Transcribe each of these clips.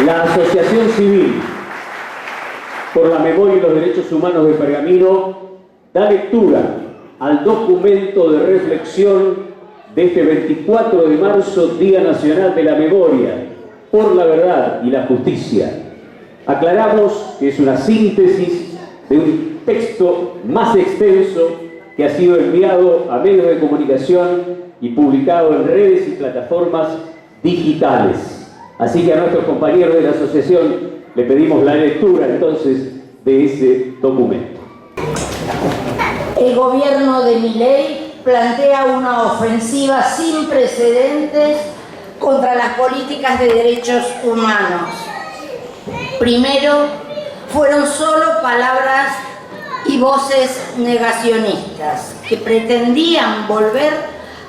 La Asociación Civil por la Memoria y los Derechos Humanos de Pergamino da lectura al documento de reflexión de este 24 de marzo, Día Nacional de la Memoria, por la Verdad y la Justicia. Aclaramos que es una síntesis de un texto más extenso que ha sido enviado a medios de comunicación y publicado en redes y plataformas digitales. Así que a nuestros compañeros de la asociación le pedimos la lectura entonces de ese documento. El gobierno de Milei plantea una ofensiva sin precedentes contra las políticas de derechos humanos. Primero, fueron solo palabras y voces negacionistas que pretendían volver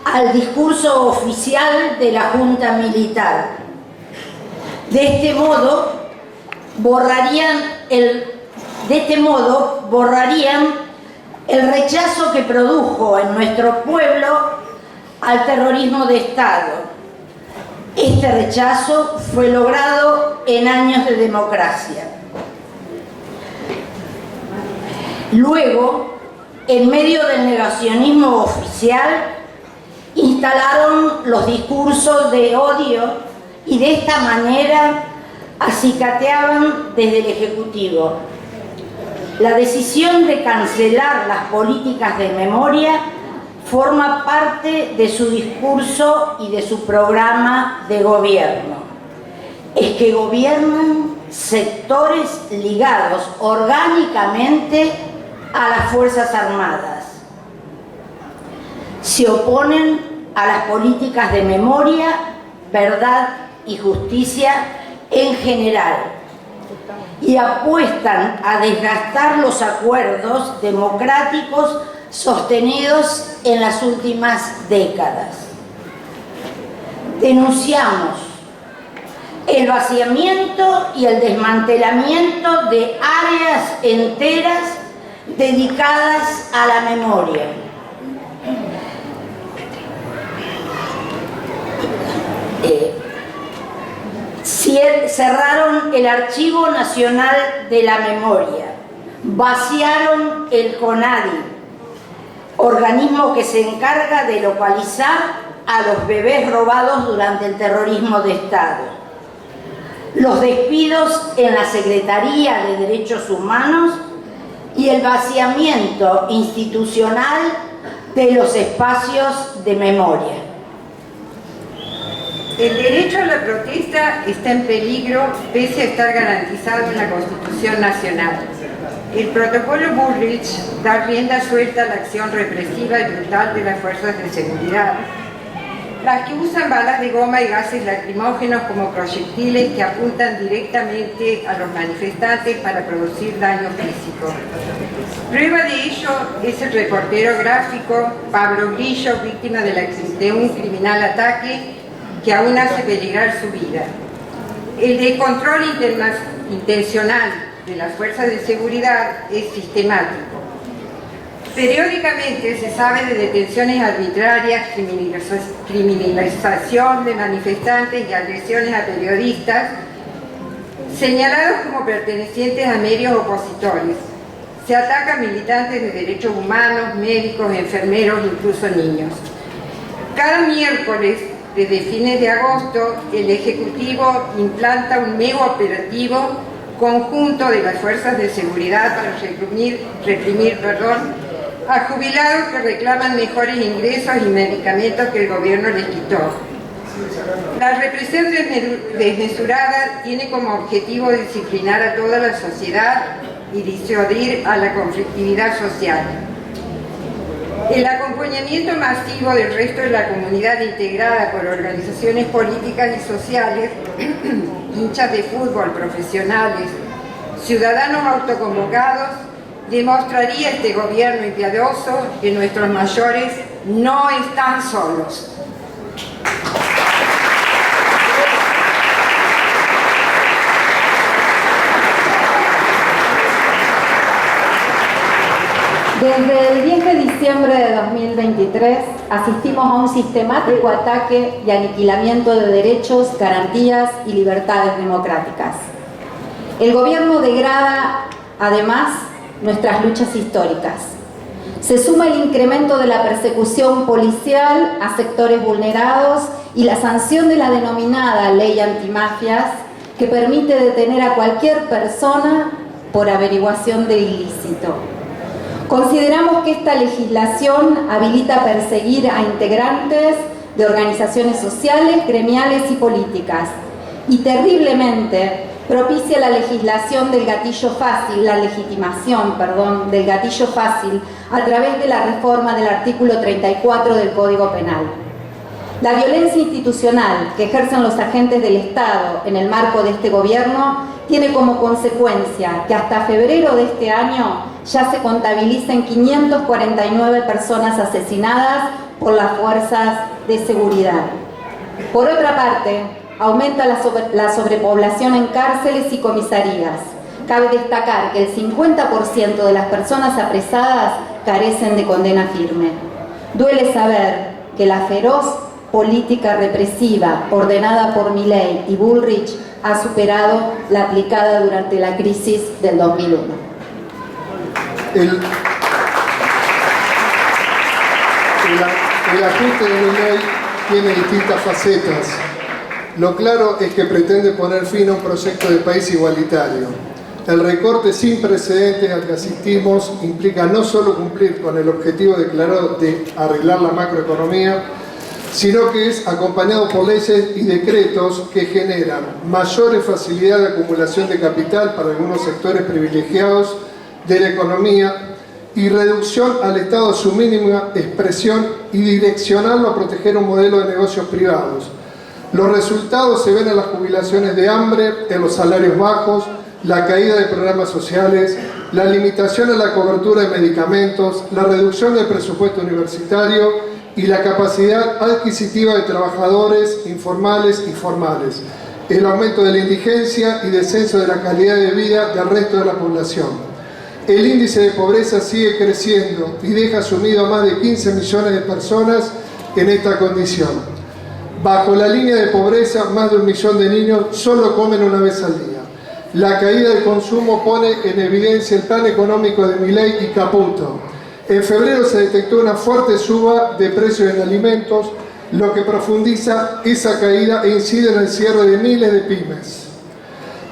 al discurso oficial de la Junta Militar. De este modo, borrarían el rechazo que produjo en nuestro pueblo al terrorismo de Estado. Este rechazo fue logrado en años de democracia. Luego, en medio del negacionismo oficial, instalaron los discursos de odio y de esta manera acicateaban desde el Ejecutivo. La decisión de cancelar las políticas de memoria forma parte de su discurso y de su programa de gobierno. Es que gobiernan sectores ligados orgánicamente a las Fuerzas Armadas. Se oponen a las políticas de memoria, verdad y justicia en general y apuestan a desgastar los acuerdos democráticos sostenidos en las últimas décadas. Denunciamos el vaciamiento y el desmantelamiento de áreas enteras dedicadas a la memoria. Cerraron el Archivo Nacional de la Memoria, vaciaron el CONADI, organismo que se encarga de localizar a los bebés robados durante el terrorismo de Estado. Los despidos en la Secretaría de Derechos Humanos y el vaciamiento institucional de los espacios de memoria. El derecho a la protesta está en peligro pese a estar garantizado en la Constitución Nacional. El protocolo Bullrich da rienda suelta a la acción represiva y brutal de las fuerzas de seguridad, las que usan balas de goma y gases lacrimógenos como proyectiles que apuntan directamente a los manifestantes para producir daño físico. Prueba de ello es el reportero gráfico Pablo Grillo, víctima de un criminal ataque que aún hace peligrar su vida. El descontrol intencional de las fuerzas de seguridad es sistemático. Periódicamente se sabe de detenciones arbitrarias, criminalización de manifestantes y agresiones a periodistas señalados como pertenecientes a medios opositores. Se ataca a militantes de derechos humanos, médicos, enfermeros, incluso niños. Cada miércoles, desde fines de agosto, el Ejecutivo implanta un mega operativo conjunto de las fuerzas de seguridad para reprimir a jubilados que reclaman mejores ingresos y medicamentos que el gobierno les quitó. La represión desmesurada tiene como objetivo disciplinar a toda la sociedad y disuadir a la conflictividad social. El acompañamiento masivo del resto de la comunidad integrada por organizaciones políticas y sociales, hinchas de fútbol, profesionales, ciudadanos autoconvocados, demostraría a este gobierno impiadoso que nuestros mayores no están solos. Desde el 10 de diciembre de 2023, asistimos a un sistemático ataque y aniquilamiento de derechos, garantías y libertades democráticas. El gobierno degrada, además, nuestras luchas históricas. Se suma el incremento de la persecución policial a sectores vulnerados y la sanción de la denominada ley antimafias, que permite detener a cualquier persona por averiguación de ilícito. Consideramos que esta legislación habilita perseguir a integrantes de organizaciones sociales, gremiales y políticas, y terriblemente propicia la legislación del gatillo fácil, la legitimación, perdón, del gatillo fácil a través de la reforma del artículo 34 del Código Penal. La violencia institucional que ejercen los agentes del Estado en el marco de este gobierno tiene como consecuencia que hasta febrero de este año ya se contabilicen 549 personas asesinadas por las fuerzas de seguridad. Por otra parte, aumenta la sobrepoblación en cárceles y comisarías. Cabe destacar que el 50% de las personas apresadas carecen de condena firme. Duele saber que la feroz política represiva ordenada por Milei y Bullrich ha superado la aplicada durante la crisis del 2001. El ajuste de Milei tiene distintas facetas. Lo claro es que pretende poner fin a un proyecto de país igualitario. El recorte sin precedentes al que asistimos implica no solo cumplir con el objetivo declarado de arreglar la macroeconomía, sino que es acompañado por leyes y decretos que generan mayores facilidades de acumulación de capital para algunos sectores privilegiados de la economía y reducción al Estado de su mínima expresión y direccionarlo a proteger un modelo de negocios privados. Los resultados se ven en las jubilaciones de hambre, en los salarios bajos, la caída de programas sociales, la limitación a la cobertura de medicamentos, la reducción del presupuesto universitario y la capacidad adquisitiva de trabajadores informales y formales, el aumento de la indigencia y descenso de la calidad de vida del resto de la población. El índice de pobreza sigue creciendo y deja sumido a más de 15 millones de personas en esta condición. Bajo la línea de pobreza, más de 1 millón de niños solo comen una vez al día. La caída del consumo pone en evidencia el plan económico de Milei y Caputo. En febrero se detectó una fuerte suba de precios en alimentos, lo que profundiza esa caída e incide en el cierre de miles de pymes.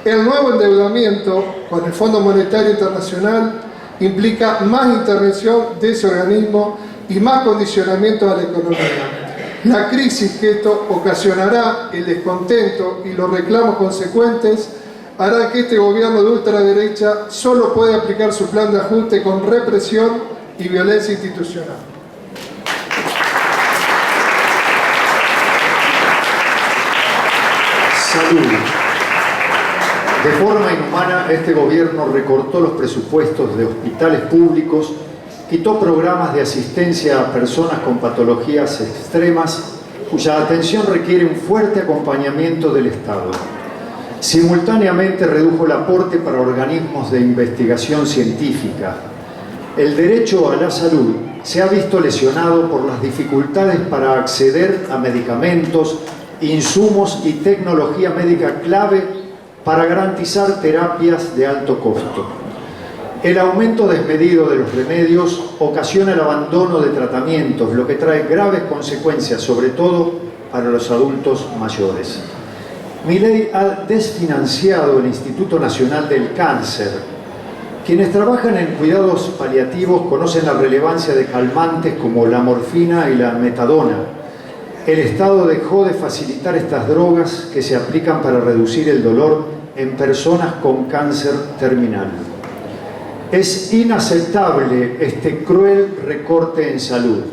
El nuevo endeudamiento con el Fondo Monetario Internacional implica más intervención de ese organismo y más condicionamiento a la economía. La crisis que esto ocasionará, el descontento y los reclamos consecuentes hará que este gobierno de ultraderecha solo pueda aplicar su plan de ajuste con represión y violencia institucional. Salud. De forma inhumana, este gobierno recortó los presupuestos de hospitales públicos, quitó programas de asistencia a personas con patologías extremas, cuya atención requiere un fuerte acompañamiento del Estado. Simultáneamente redujo el aporte para organismos de investigación científica. El derecho a la salud se ha visto lesionado por las dificultades para acceder a medicamentos, insumos y tecnología médica clave para garantizar terapias de alto costo. El aumento desmedido de los remedios ocasiona el abandono de tratamientos, lo que trae graves consecuencias, sobre todo para los adultos mayores. Milei ha desfinanciado el Instituto Nacional del Cáncer. Quienes trabajan en cuidados paliativos conocen la relevancia de calmantes como la morfina y la metadona. El Estado dejó de facilitar estas drogas que se aplican para reducir el dolor en personas con cáncer terminal. Es inaceptable este cruel recorte en salud.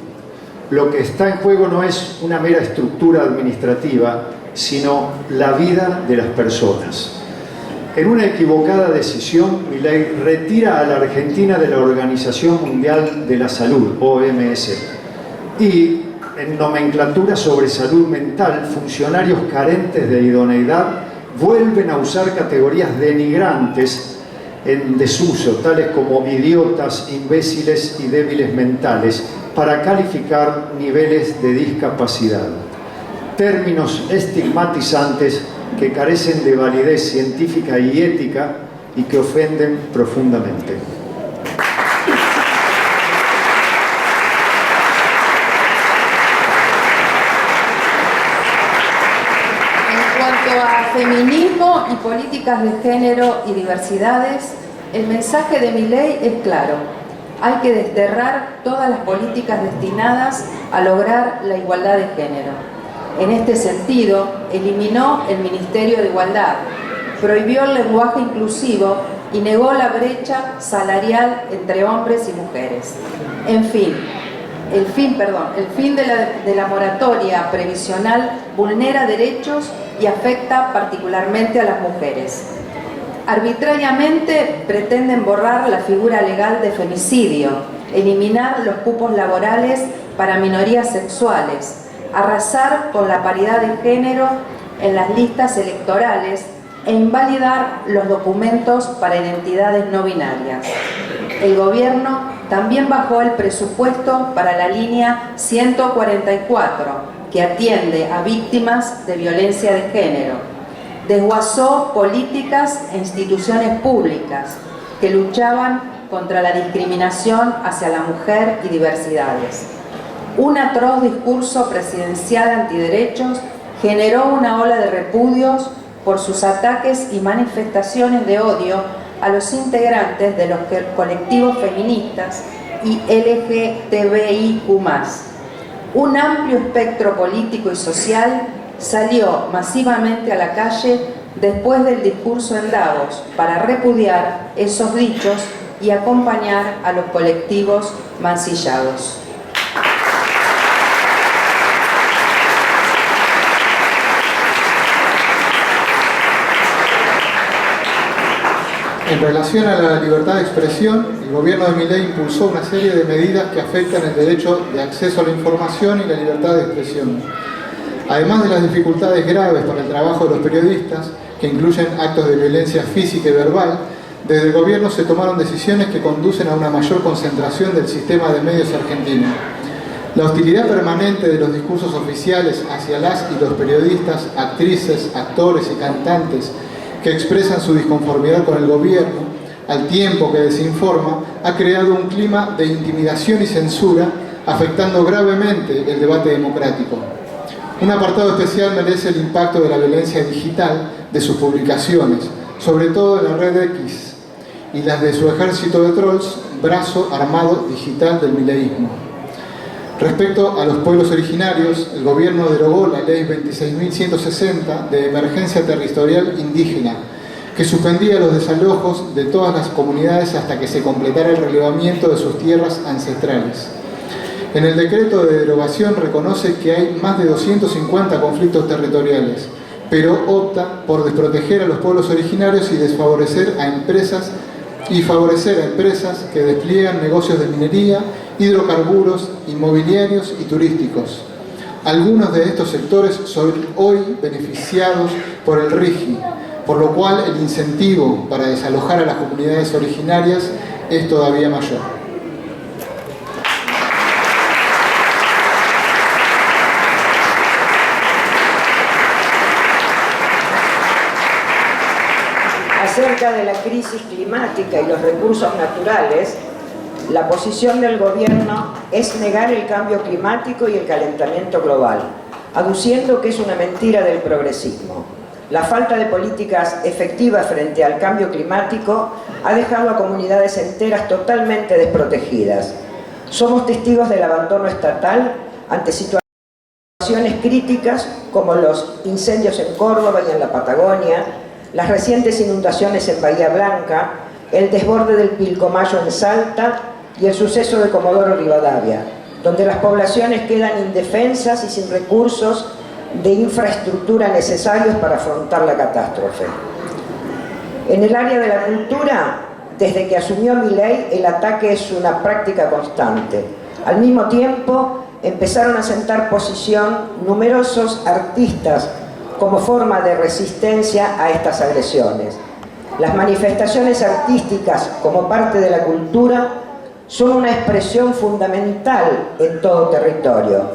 Lo que está en juego no es una mera estructura administrativa, sino la vida de las personas. En una equivocada decisión, Milei retira a la Argentina de la Organización Mundial de la Salud, OMS, y en nomenclatura sobre salud mental, funcionarios carentes de idoneidad vuelven a usar categorías denigrantes en desuso, tales como idiotas, imbéciles y débiles mentales, para calificar niveles de discapacidad. Términos estigmatizantes que carecen de validez científica y ética y que ofenden profundamente. En cuanto a feminismo y políticas de género y diversidades, el mensaje de Milei es claro. Hay que desterrar todas las políticas destinadas a lograr la igualdad de género. En este sentido, eliminó el Ministerio de Igualdad, prohibió el lenguaje inclusivo y negó la brecha salarial entre hombres y mujeres. En fin, el fin de la moratoria previsional vulnera derechos y afecta particularmente a las mujeres. Arbitrariamente pretenden borrar la figura legal de femicidio, eliminar los cupos laborales para minorías sexuales, arrasar con la paridad de género en las listas electorales e invalidar los documentos para identidades no binarias. El gobierno también bajó el presupuesto para la línea 144, que atiende a víctimas de violencia de género. Desguazó políticas e instituciones públicas que luchaban contra la discriminación hacia la mujer y diversidades. Un atroz discurso presidencial antiderechos generó una ola de repudios por sus ataques y manifestaciones de odio a los integrantes de los colectivos feministas y LGTBIQ+. Un amplio espectro político y social salió masivamente a la calle después del discurso en Davos para repudiar esos dichos y acompañar a los colectivos mancillados. En relación a la libertad de expresión, el gobierno de Milei impulsó una serie de medidas que afectan el derecho de acceso a la información y la libertad de expresión. Además de las dificultades graves para el trabajo de los periodistas, que incluyen actos de violencia física y verbal, desde el gobierno se tomaron decisiones que conducen a una mayor concentración del sistema de medios argentino. La hostilidad permanente de los discursos oficiales hacia las y los periodistas, actrices, actores y cantantes que expresan su disconformidad con el gobierno, al tiempo que desinforma, ha creado un clima de intimidación y censura, afectando gravemente el debate democrático. Un apartado especial merece el impacto de la violencia digital de sus publicaciones, sobre todo en la red X, y las de su ejército de trolls, brazo armado digital del mileísmo. Respecto a los pueblos originarios, el gobierno derogó la ley 26.160 de emergencia territorial indígena, que suspendía los desalojos de todas las comunidades hasta que se completara el relevamiento de sus tierras ancestrales. En el decreto de derogación reconoce que hay más de 250 conflictos territoriales, pero opta por desproteger a los pueblos originarios y desfavorecer a empresas y favorecer a empresas que despliegan negocios de minería, hidrocarburos, inmobiliarios y turísticos. Algunos de estos sectores son hoy beneficiados por el RIGI, por lo cual el incentivo para desalojar a las comunidades originarias es todavía mayor. Acerca de la crisis climática y los recursos naturales, la posición del gobierno es negar el cambio climático y el calentamiento global, aduciendo que es una mentira del progresismo. La falta de políticas efectivas frente al cambio climático ha dejado a comunidades enteras totalmente desprotegidas. Somos testigos del abandono estatal ante situaciones críticas como los incendios en Córdoba y en la Patagonia, las recientes inundaciones en Bahía Blanca, el desborde del Pilcomayo en Salta y el suceso de Comodoro Rivadavia, donde las poblaciones quedan indefensas y sin recursos de infraestructura necesarios para afrontar la catástrofe. En el área de la cultura, desde que asumió Milei, el ataque es una práctica constante. Al mismo tiempo, empezaron a sentar posición numerosos artistas como forma de resistencia a estas agresiones. Las manifestaciones artísticas como parte de la cultura son una expresión fundamental en todo territorio,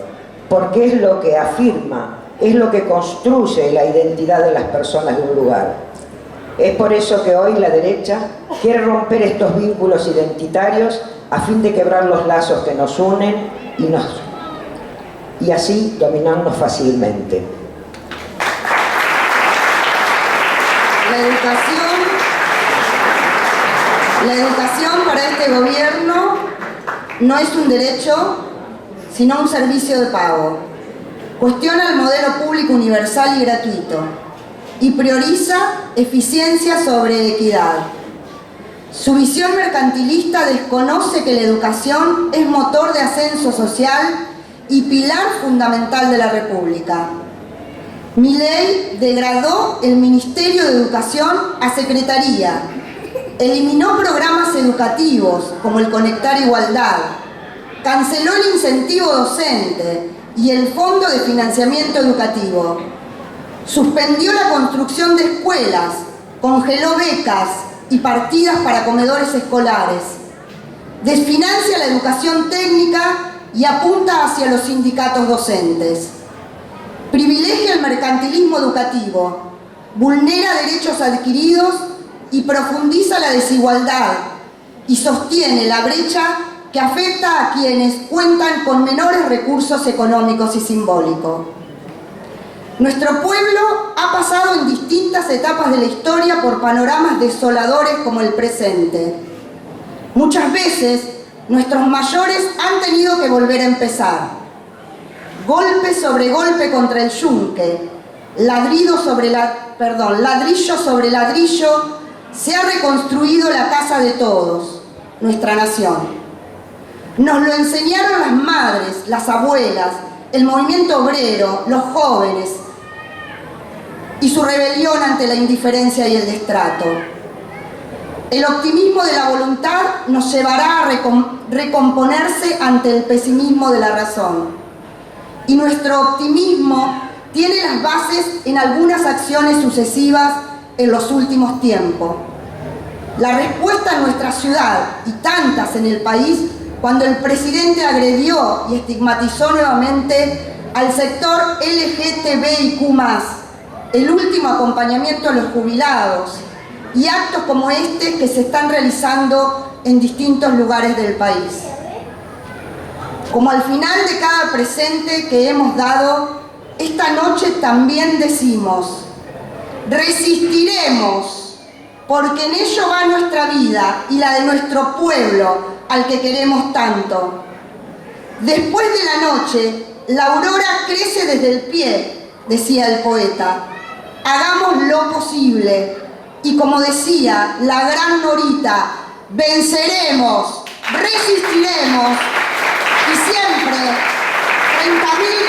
porque es lo que afirma, es lo que construye la identidad de las personas de un lugar. Es por eso que hoy la derecha quiere romper estos vínculos identitarios a fin de quebrar los lazos que nos unen y así dominarnos fácilmente. La educación para este gobierno no es un derecho, sino un servicio de pago. Cuestiona el modelo público universal y gratuito y prioriza eficiencia sobre equidad. Su visión mercantilista desconoce que la educación es motor de ascenso social y pilar fundamental de la República. Milei degradó el Ministerio de Educación a Secretaría, eliminó programas educativos como el Conectar Igualdad, canceló el incentivo docente y el Fondo de Financiamiento Educativo, suspendió la construcción de escuelas, congeló becas y partidas para comedores escolares, desfinancia la educación técnica y apunta hacia los sindicatos docentes. Privilegia el mercantilismo educativo, vulnera derechos adquiridos y profundiza la desigualdad y sostiene la brecha que afecta a quienes cuentan con menores recursos económicos y simbólicos. Nuestro pueblo ha pasado en distintas etapas de la historia por panoramas desoladores como el presente. Muchas veces nuestros mayores han tenido que volver a empezar. Golpe sobre golpe contra el yunque, ladrillo sobre ladrillo, se ha reconstruido la casa de todos, nuestra nación. Nos lo enseñaron las madres, las abuelas, el movimiento obrero, los jóvenes y su rebelión ante la indiferencia y el destrato. El optimismo de la voluntad nos llevará a recomponerse ante el pesimismo de la razón. Y nuestro optimismo tiene las bases en algunas acciones sucesivas en los últimos tiempos. La respuesta en nuestra ciudad y tantas en el país cuando el presidente agredió y estigmatizó nuevamente al sector LGTBIQ+, el último acompañamiento a los jubilados y actos como este que se están realizando en distintos lugares del país. Como al final de cada presente que hemos dado, esta noche también decimos: resistiremos, porque en ello va nuestra vida y la de nuestro pueblo, al que queremos tanto. Después de la noche, la aurora crece desde el pie, decía el poeta. Hagamos lo posible y, como decía la gran Norita, venceremos, resistiremos y siempre 30.000